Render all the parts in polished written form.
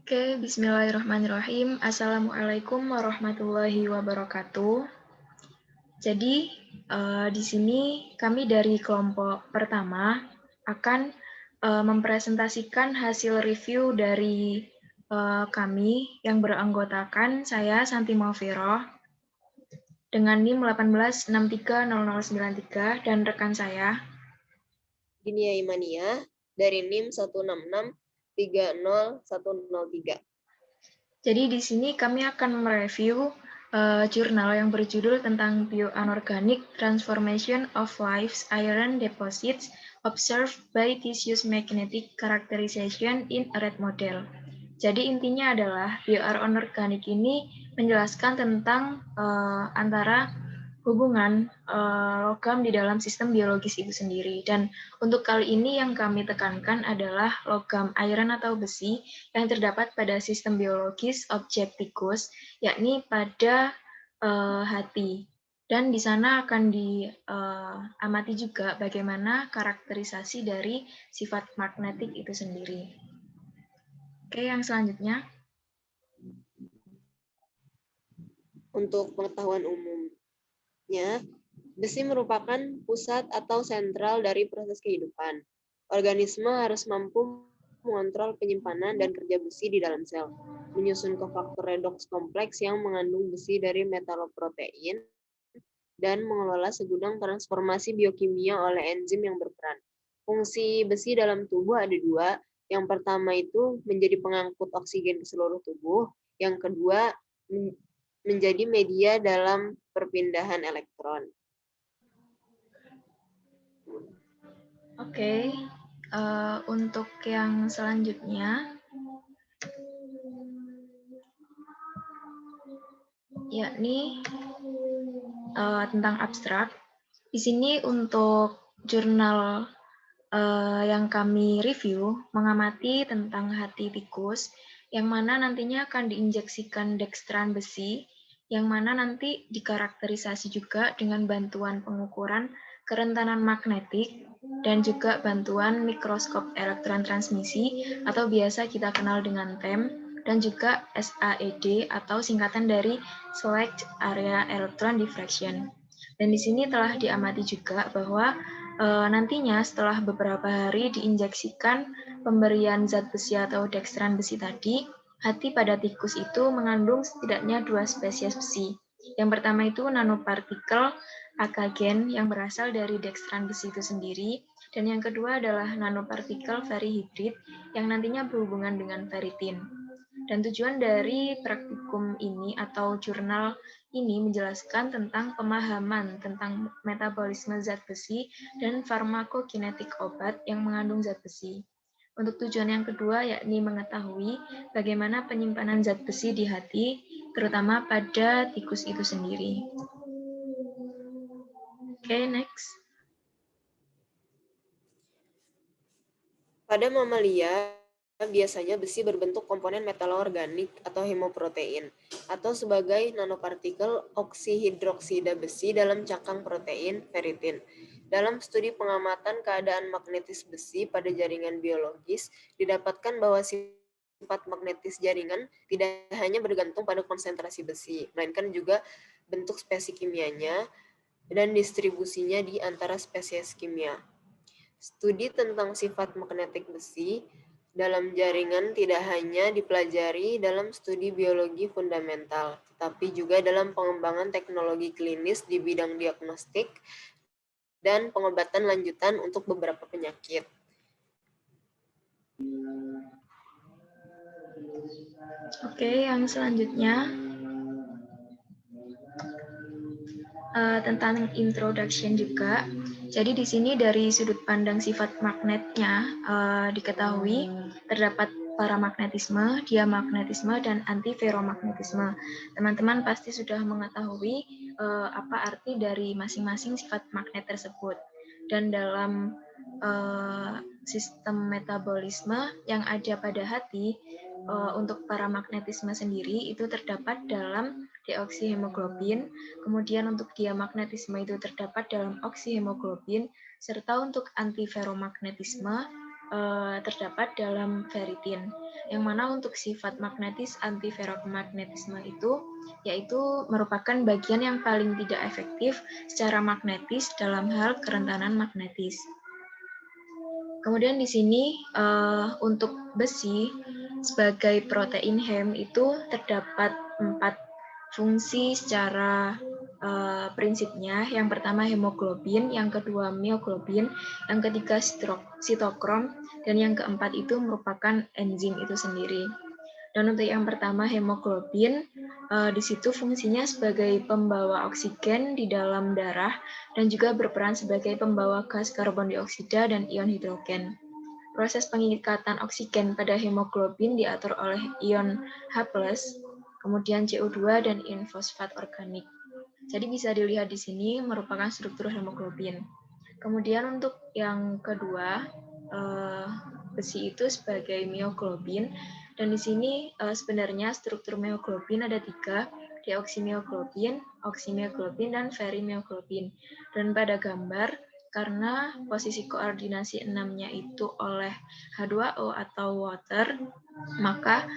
Oke, bismillahirrahmanirrahim. Assalamualaikum warahmatullahi wabarakatuh. Jadi, di sini kami dari kelompok pertama akan mempresentasikan hasil review dari kami yang beranggotakan saya, Santi Maufiro, dengan NIM 18630093 dan rekan saya, Dinia Imania dari NIM 166300103. Jadi di sini kami akan mereview jurnal yang berjudul tentang Bioanorganic Transformation of Life's Iron Deposits Observed by Tissues Magnetic Characterization in a Rat Model. Jadi intinya adalah bioanorganik ini menjelaskan tentang antara hubungan logam di dalam sistem biologis itu sendiri. Dan untuk kali ini yang kami tekankan adalah logam iron atau besi yang terdapat pada sistem biologis objek tikus, yakni pada hati. Dan di sana akan diamati juga bagaimana karakterisasi dari sifat magnetik itu sendiri. Oke, yang selanjutnya. Untuk pengetahuan umumnya, besi merupakan pusat atau sentral dari proses kehidupan. Organisme harus mampu mengontrol penyimpanan dan kerja besi di dalam sel, menyusun kofaktor redoks kompleks yang mengandung besi dari metaloprotein, dan mengelola segudang transformasi biokimia oleh enzim yang berperan. Fungsi besi dalam tubuh ada dua. Yang pertama itu menjadi pengangkut oksigen ke seluruh tubuh. Yang kedua, menjadi media dalam perpindahan elektron. Oke, untuk yang selanjutnya, yakni tentang abstrak. Di sini untuk jurnal yang kami review mengamati tentang hati tikus, yang mana nantinya akan diinjeksikan dekstran besi, yang mana nanti dikarakterisasi juga dengan bantuan pengukuran kerentanan magnetik dan juga bantuan mikroskop elektron transmisi atau biasa kita kenal dengan TEM, dan juga SAED atau singkatan dari Select Area Electron Diffraction. Dan di sini telah diamati juga bahwa nantinya setelah beberapa hari diinjeksikan pemberian zat besi atau dekstran besi tadi, hati pada tikus itu mengandung setidaknya 2 spesies besi. Yang pertama itu nanopartikel akagen yang berasal dari dekstran besi itu sendiri, dan yang kedua adalah nanopartikel ferrihidrit yang nantinya berhubungan dengan ferritin. Dan tujuan dari praktikum ini atau jurnal ini menjelaskan tentang pemahaman tentang metabolisme zat besi dan farmakokinetik obat yang mengandung zat besi. Untuk tujuan yang kedua yakni mengetahui bagaimana penyimpanan zat besi di hati, terutama pada tikus itu sendiri. Oke, next. Pada mamalia, biasanya besi berbentuk komponen metaloorganik atau hemoprotein, atau sebagai nanopartikel oksihidroksida besi dalam cangkang protein ferritin. Dalam studi pengamatan keadaan magnetis besi pada jaringan biologis, didapatkan bahwa sifat magnetis jaringan tidak hanya bergantung pada konsentrasi besi, melainkan juga bentuk spesies kimianya dan distribusinya di antara spesies kimia. Studi tentang sifat magnetik besi dalam jaringan tidak hanya dipelajari dalam studi biologi fundamental, tetapi juga dalam pengembangan teknologi klinis di bidang diagnostik dan pengobatan lanjutan untuk beberapa penyakit. Oke, yang selanjutnya tentang introduction juga. Jadi di sini dari sudut pandang sifat magnetnya diketahui terdapat paramagnetisme, diamagnetisme, dan antiferomagnetisme. Teman-teman pasti sudah mengetahui apa arti dari masing-masing sifat magnet tersebut. Dan dalam sistem metabolisme yang ada pada hati, untuk paramagnetisme sendiri itu terdapat dalam deoksihemoglobin, kemudian untuk diamagnetisme itu terdapat dalam oksihemoglobin, serta untuk antiferomagnetisme terdapat dalam ferritin, yang mana untuk sifat magnetis antiferromagnetisme itu yaitu merupakan bagian yang paling tidak efektif secara magnetis dalam hal kerentanan magnetis. Kemudian di sini untuk besi sebagai protein hem itu terdapat 4 fungsi secara prinsipnya. Yang pertama hemoglobin, yang kedua mioglobin, yang ketiga sitokrom, dan yang keempat itu merupakan enzim itu sendiri. Dan untuk yang pertama hemoglobin, di situ fungsinya sebagai pembawa oksigen di dalam darah dan juga berperan sebagai pembawa gas karbon dioksida dan ion hidrogen. Proses pengikatan oksigen pada hemoglobin diatur oleh ion H+, kemudian CO2 dan ion fosfat organik. Jadi bisa dilihat di sini merupakan struktur hemoglobin. Kemudian untuk yang kedua, besi itu sebagai mioglobin, dan di sini sebenarnya struktur mioglobin ada 3, deoksymioglobin, oxymioglobin, dan ferrimioglobin. Dan pada gambar, karena posisi koordinasi 6-nya itu oleh H2O atau water, maka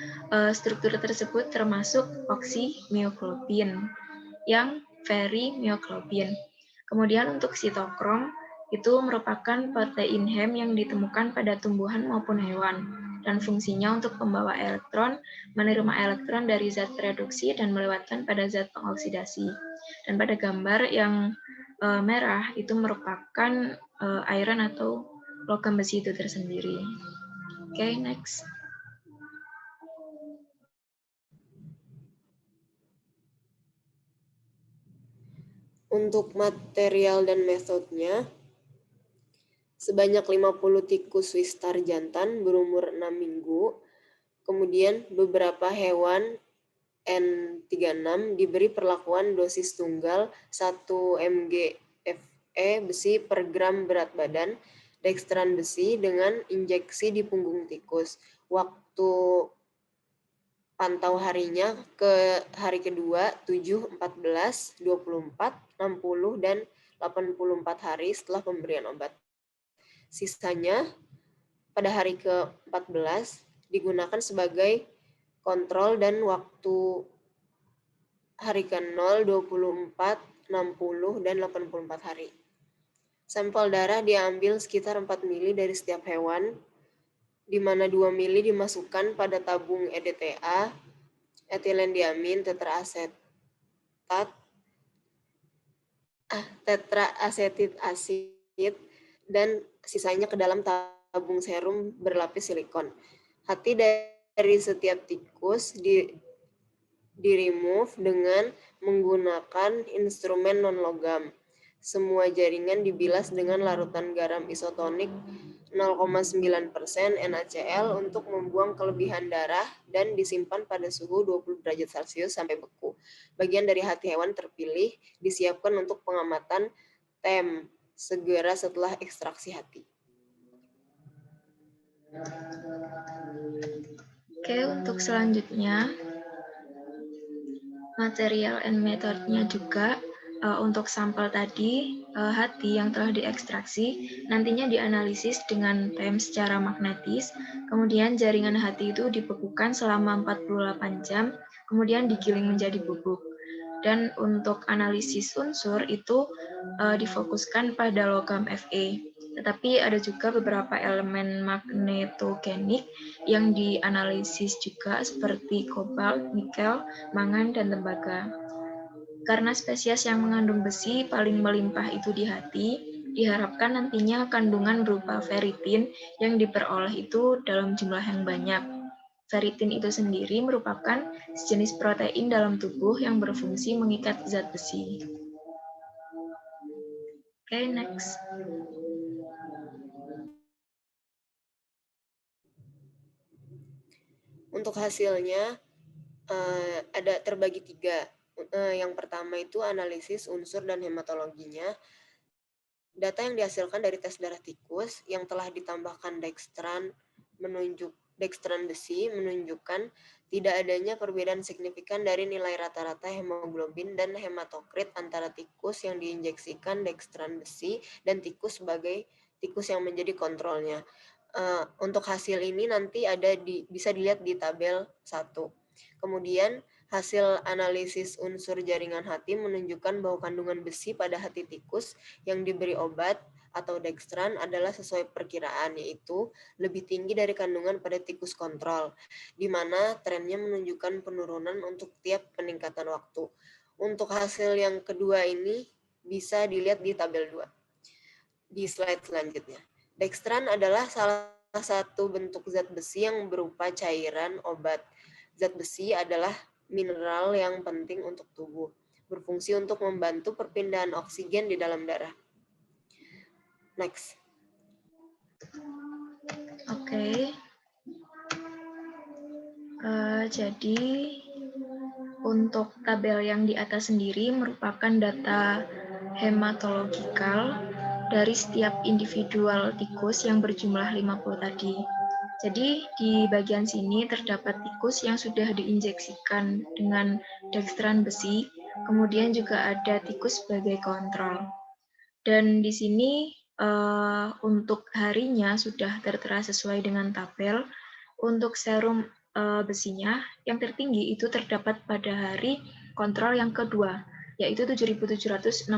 struktur tersebut termasuk oxymioglobin yang ferrimioglobin. Kemudian untuk sitokrom, itu merupakan protein hem yang ditemukan pada tumbuhan maupun hewan, dan fungsinya untuk membawa elektron, menerima elektron dari zat reduksi dan melewatkan pada zat pengoksidasi. Dan pada gambar yang merah itu merupakan iron atau logam besi itu tersendiri. Oke, next. Untuk material dan metodenya, sebanyak 50 tikus wistar jantan berumur 6 minggu, kemudian beberapa hewan N36 diberi perlakuan dosis tunggal 1 mg Fe besi per gram berat badan, dekstran besi dengan injeksi di punggung tikus. Waktu pantau harinya ke hari kedua 7, 14, 24, 60, dan 84 hari setelah pemberian obat. Sisanya pada hari ke-14 digunakan sebagai kontrol dan waktu hari ke-0, 24, 60, dan 84 hari. Sampel darah diambil sekitar 4 mili dari setiap hewan, di mana 2 mili dimasukkan pada tabung EDTA, etilendiamin tetraasetat, tetraasetit asid, dan sisanya ke dalam tabung serum berlapis silikon. Hati dari setiap tikus di-remove dengan menggunakan instrumen non-logam. Semua jaringan dibilas dengan larutan garam isotonik 0,9% NaCl untuk membuang kelebihan darah dan disimpan pada suhu 20 derajat Celcius sampai beku. Bagian dari hati hewan terpilih disiapkan untuk pengamatan TEM segera setelah ekstraksi hati. Oke, untuk selanjutnya material and methodnya juga. Untuk sampel tadi, hati yang telah diekstraksi nantinya dianalisis dengan TEM secara magnetis, kemudian jaringan hati itu dibekukan selama 48 jam, kemudian digiling menjadi bubuk. Dan untuk analisis unsur itu difokuskan pada logam Fe. Tetapi ada juga beberapa elemen magnetogenik yang dianalisis juga seperti kobalt, nikel, mangan, dan tembaga. Karena spesies yang mengandung besi paling melimpah itu di hati, diharapkan nantinya kandungan berupa ferritin yang diperoleh itu dalam jumlah yang banyak. Ferritin itu sendiri merupakan sejenis protein dalam tubuh yang berfungsi mengikat zat besi. Oke, next. Untuk hasilnya ada terbagi 3. Yang pertama itu analisis unsur dan hematologinya. Data yang dihasilkan dari tes darah tikus yang telah ditambahkan dekstran besi menunjukkan tidak adanya perbedaan signifikan dari nilai rata-rata hemoglobin dan hematokrit antara tikus yang diinjeksikan dekstran besi dan tikus sebagai tikus yang menjadi kontrolnya. Untuk hasil ini nanti bisa dilihat di tabel 1. Kemudian hasil analisis unsur jaringan hati menunjukkan bahwa kandungan besi pada hati tikus yang diberi obat atau dextran adalah sesuai perkiraan, yaitu lebih tinggi dari kandungan pada tikus kontrol, di mana trennya menunjukkan penurunan untuk tiap peningkatan waktu. Untuk hasil yang kedua ini bisa dilihat di tabel 2 di slide selanjutnya. Dextran adalah salah satu bentuk zat besi yang berupa cairan obat. Zat besi adalah mineral yang penting untuk tubuh, berfungsi untuk membantu perpindahan oksigen di dalam darah. Next. Oke. Jadi untuk tabel yang di atas sendiri merupakan data hematologikal dari setiap individual tikus yang berjumlah 50 tadi. Jadi di bagian sini terdapat tikus yang sudah diinjeksikan dengan dextran besi, kemudian juga ada tikus sebagai kontrol. Dan di sini untuk harinya sudah tertera sesuai dengan tabel. Untuk serum besinya yang tertinggi itu terdapat pada hari kontrol yang kedua, yaitu 7.766.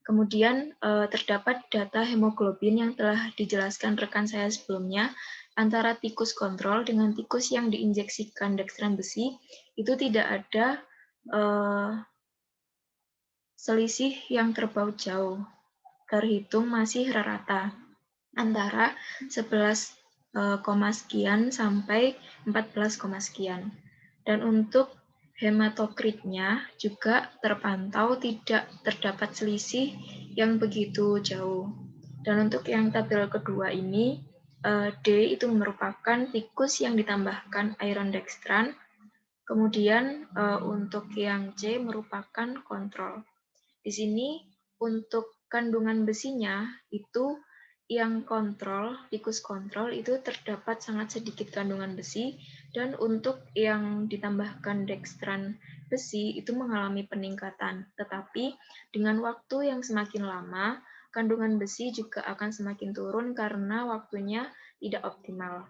Kemudian terdapat data hemoglobin yang telah dijelaskan rekan saya sebelumnya, antara tikus kontrol dengan tikus yang diinjeksikan dextran besi, itu tidak ada selisih yang terpaut jauh, terhitung masih rata antara 11, sekian sampai 14, sekian. Dan untuk hematokritnya juga terpantau tidak terdapat selisih yang begitu jauh. Dan untuk yang tabel kedua ini, D itu merupakan tikus yang ditambahkan iron dextran, kemudian untuk yang C merupakan kontrol. Di sini untuk kandungan besinya itu yang kontrol, tikus kontrol itu terdapat sangat sedikit kandungan besi, dan untuk yang ditambahkan dextran besi itu mengalami peningkatan. Tetapi dengan waktu yang semakin lama, kandungan besi juga akan semakin turun karena waktunya tidak optimal.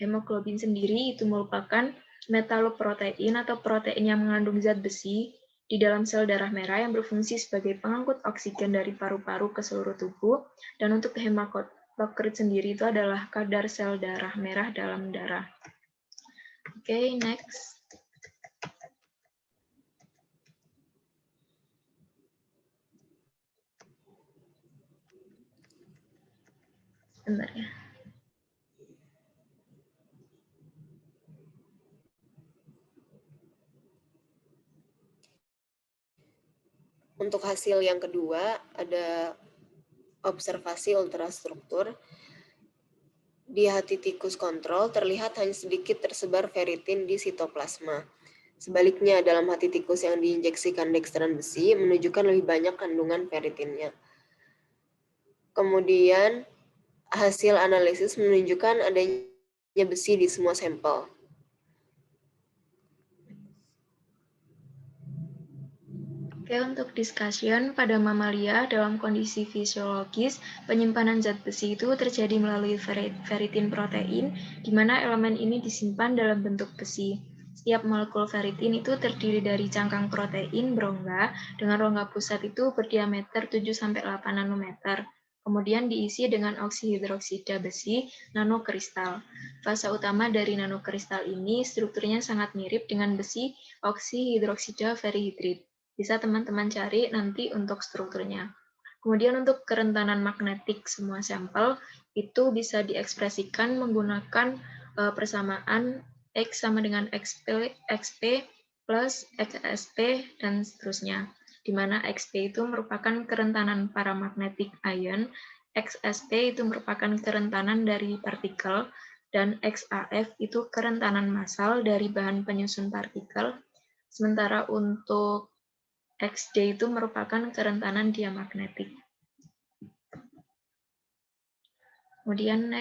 Hemoglobin sendiri itu merupakan metaloprotein atau protein yang mengandung zat besi di dalam sel darah merah yang berfungsi sebagai pengangkut oksigen dari paru-paru ke seluruh tubuh. Dan untuk hematokrit sendiri itu adalah kadar sel darah merah dalam darah. Oke, next. Sebentar ya. Untuk hasil yang kedua, ada observasi ultrastruktur. Di hati tikus kontrol terlihat hanya sedikit tersebar ferritin di sitoplasma. Sebaliknya, dalam hati tikus yang diinjeksikan dextran besi menunjukkan lebih banyak kandungan ferritinnya. Kemudian, hasil analisis menunjukkan adanya besi di semua sampel. Oke, untuk discussion, pada mamalia dalam kondisi fisiologis, penyimpanan zat besi itu terjadi melalui ferritin protein, di mana elemen ini disimpan dalam bentuk besi. Setiap molekul ferritin itu terdiri dari cangkang protein berongga, dengan rongga pusat itu berdiameter 7-8 nanometer. Kemudian diisi dengan oksihidroksida besi nanokristal. Fase utama dari nanokristal ini strukturnya sangat mirip dengan besi oksihidroksida ferrihidrit. Bisa teman-teman cari nanti untuk strukturnya. Kemudian untuk kerentanan magnetik semua sampel itu bisa diekspresikan menggunakan persamaan X sama dengan XP plus XSP dan seterusnya. Di mana XP itu merupakan kerentanan paramagnetic ion, XSP itu merupakan kerentanan dari partikel, dan XAF itu kerentanan massal dari bahan penyusun partikel. Sementara untuk XD itu merupakan kerentanan diamagnetik. Kemudian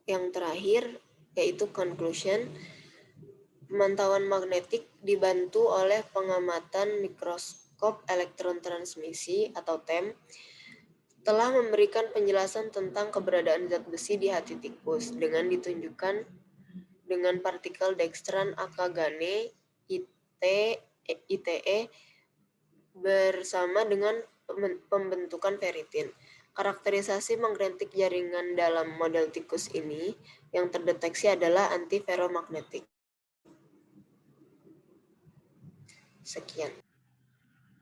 yang terakhir yaitu conclusion. Pemantauan magnetik dibantu oleh pengamatan mikroskop elektron transmisi atau TEM telah memberikan penjelasan tentang keberadaan zat besi di hati tikus dengan ditunjukkan dengan partikel dextran Akagane ITE bersama dengan pembentukan ferritin. Karakterisasi magnetik jaringan dalam model tikus ini yang terdeteksi adalah antiferromagnetik. Sekian.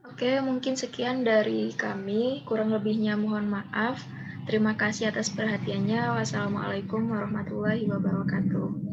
Oke, mungkin sekian dari kami. Kurang lebihnya mohon maaf. Terima kasih atas perhatiannya. Wassalamualaikum warahmatullahi wabarakatuh.